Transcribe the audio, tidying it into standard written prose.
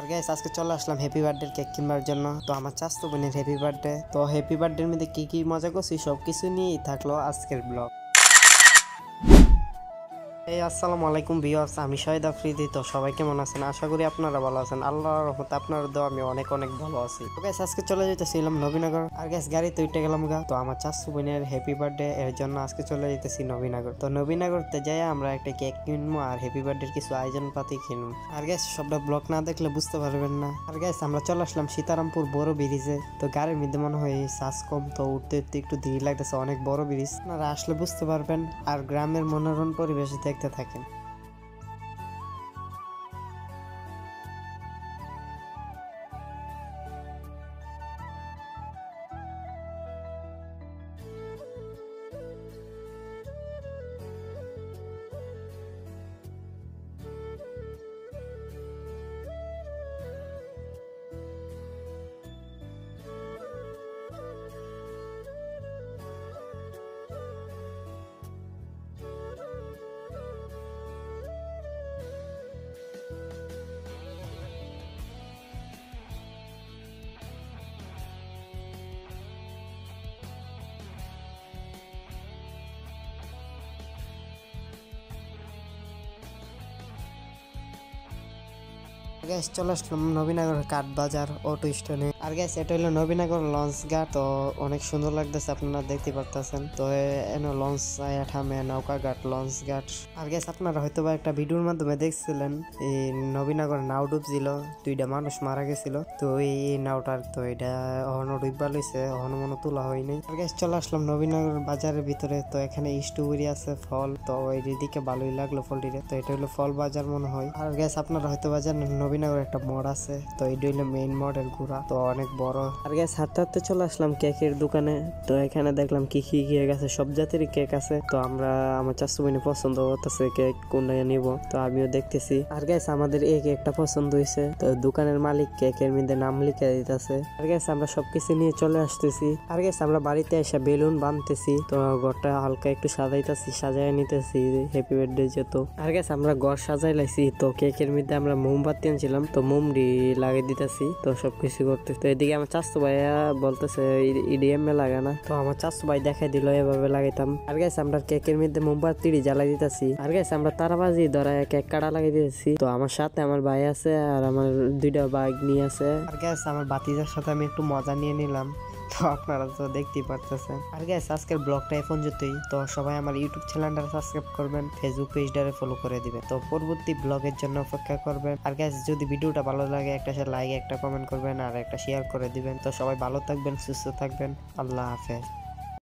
আর guys আজকে চলে আসলাম happy birthday cake কিনবার জন্য। তো আমার চাচতো বোনের হ্যাপি বার্থডে। তো হ্যাপি বার্থডের মধ্যে কি কি মজা করছি সবকিছু নিয়েই থাকলো আজকের ব্লগ। আসসালামু আলাইকুম ভিউয়ার্স, আমি শাহিদ আফ্রিদি। তো সবাই কেমন আছেন? আশা করি আপনারা ভালো আছেন। আল্লাহর রহমতে আপনার দোয়া আমি অনেক অনেক ভালো আছি। তো গাইস আজকে চলে যেতেছিলাম নবীনগর। আর গাইস গাড়িতে উঠে গেলাম গা। তো আমার চাচতো বোনের হ্যাপি বার্থডে এর জন্য আজকে চলে যেতেছি নবীনগর। তো নবীনগরতে যাই আমরা একটা কেক কিনবো আর হ্যাপি বার্থডের কিছু আয়োজন পাতি কিনবো। আর গাইস সবটা ব্লগ না দেখলে বুঝতে পারবেন না। আর গাইস আমরা চলে আসলাম সীতারামপুর বড় ব্রিজে। তো গাড়ির মধ্যে মনে হয় শ্বাস কম, তো উঠতে উঠতে একটু দেরি লাগতেছে। অনেক বড় ব্রিজ, আপনারা আসলে বুঝতে পারবেন আর গ্রামের মনোরম পরিবেশ দেখতে থাকেন। গ্যাস চলে আসলাম নবীনগর কাঠ বাজার অটো স্ট্যান্ডে। আর গ্যাস এটা হলো নবীনগর লঞ্চ ঘাট। তো অনেক সুন্দর লাগতেছে, আপনারা দেখতে পারতেছেন। তো লঞ্চ থামে নৌকা ঘাট, লঞ্চ ঘাট। আর গ্যাস আপনারা হয়তো বা একটা ভিডিওর মাধ্যমে দেখছিলেন এই নবীনগর নাও ডুবছিল, 2টা মানুষ মারা গেছিল। তো এই নাওটার তো এটা অহনো ডুববা লইছে, অহনো মনে তোলা হয়নি। আর গ্যাস চলে আসলাম নবীনগর বাজারের ভিতরে। তো এখানে স্ট্রবেরি আছে, ফল। তো এইদিকে ভালোই লাগলো ফলটিরে। তো এটা হলো ফল বাজার মনে হয়। আর গ্যাস আপনারা হয়তো বাজার নবীনগর একটা মোড় আছে। তো এটা হলো মেইন মোড়ের ঘোরা, তো অনেক বড়। আর গ্যাস হাঁটতে হাঁটতে চলে আসলাম কেকের দোকানে। তো এখানে দেখলাম কি কি কেক আছে, সব জাতেরই কেক আছে। তো আমার চাচু বোনের পছন্দ হতেছে কেক কোনটা নিব, তো আমিও দেখতেছি। আর গ্যাস আমাদের এই কেকটা পছন্দ হয়েছে। তো দোকানের মালিক কেকের মধ্যে নাম লিখে দিতেছে। আর গ্যাস আমরা সবকিছু নিয়ে চলে আসতেছি। আর গ্যাস আমরা বাড়িতে এসে বেলুন বাঁধতেছি। তো ঘরটা হালকা একটু সাজাইতেছি, সাজাই নিতেছি হ্যাপি বার্থডে যেহেতু। আর গ্যাস আমরা ঘর সাজাই লাইছি। তো কেকের মধ্যে আমরা মোমবাতি আনছিলাম, তো মোমডি লাগিয়ে দিতেছি। তো সবকিছু করতে, তো এদিকে আমার চাচতো ভাইয়া বলতেছে ইডিএম এ লাগা না। তো আমার চাচতো ভাই দেখাই দিল এভাবে লাগাইতাম। আর গ্যাস আমরা কেকের মধ্যে মোমবাতি জ্বালাই দিতেছি। আর গ্যাস আমরা তারাবাজি ধরা কেক কাটা লাগিয়ে দিতেছি। তো আমার সাথে আমার ভাই আছে আর আমার 2টা বাইক নিয়ে আছে। আর গ্যাস আমার বাতিজার সাথে আমি একটু মজা নিয়ে নিলাম। তো আপনারা তো দেখতেই পারতেছেন। আর গ্যাস আজকের ব্লগটা এখন যতই। তো সবাই আমার ইউটিউব চ্যানেলটা সাবস্ক্রাইব করবেন, ফেসবুক পেজটারে ফলো করে দিবেন। তো পরবর্তী ব্লগের জন্য অপেক্ষা করবেন। আর গ্যাস যদি ভিডিওটা ভালো লাগে একটা লাইক, একটা কমেন্ট করবেন আর একটা শেয়ার করে দিবেন। তো সবাই ভালো থাকবেন, সুস্থ থাকবেন। আল্লাহ হাফেজ।